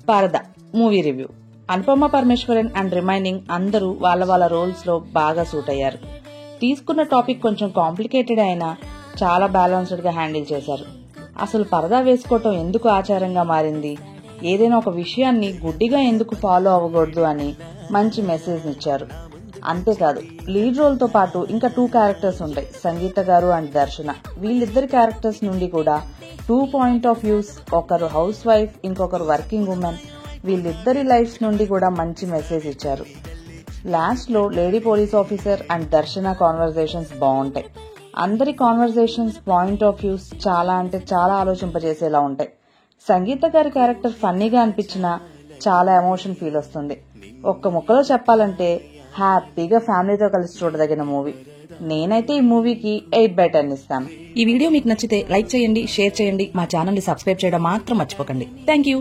పరద movie review. Anupama Parameswaran and remaining అందరూ వాళ్ళ roles లో బాగా సూట్ అయ్యారు. తీసుకున్న టాపిక్ కొంచెం కాంప్లికేటెడ్ అయినా చాలా బ్యాలెన్స్డ్ గా హ్యాండిల్ చేశారు. అసలు పరదా వేసుకోవటం ఎందుకు ఆచారంగా మారింది, ఏదైనా ఒక విషయాన్ని గుడ్డిగా ఎందుకు ఫాలో అవ్వకూడదు అని మంచి మెసేజ్ ఇచ్చారు. అంతేకాదు, లీడ్ రోల్ తో పాటు ఇంకా 2 క్యారెక్టర్స్ ఉంటాయి, సంగీత గారు అండ్ దర్శన. వీళ్ళిద్దరి క్యారెక్టర్స్ నుండి కూడా 2 పాయింట్ ఆఫ్ వ్యూస్, ఒకరు హౌస్ వైఫ్, ఇంకొకరు వర్కింగ్ ఉమెన్, వీళ్ళిద్దరి లైఫ్స్ నుండి కూడా మంచి మెసేజ్ ఇచ్చారు. లాస్ట్ లో లేడీ పోలీస్ ఆఫీసర్ అండ్ దర్శన కాన్వర్సేషన్స్ బాగుంటాయి. అందరి కాన్వర్సేషన్స్, పాయింట్ ఆఫ్ వ్యూస్ చాలా అంటే చాలా ఆలోచింపజేసేలా ఉంటాయి. సంగీత గారి క్యారెక్టర్ ఫన్నీగా అనిపించినా చాలా ఎమోషన్ ఫీల్ వస్తుంది. ఒక్క ముక్కలో చెప్పాలంటే హ్యాపీగా ఫ్యామిలీతో కలిసి చూడదగిన మూవీ. నేనైతే ఈ మూవీకి 8/10 ఇస్తాను. ఈ వీడియో మీకు నచ్చితే లైక్ చేయండి, షేర్ చేయండి, మా ఛానల్ ని సబ్స్క్రైబ్ చేయడం మాత్రం మర్చిపోకండి. Thank you.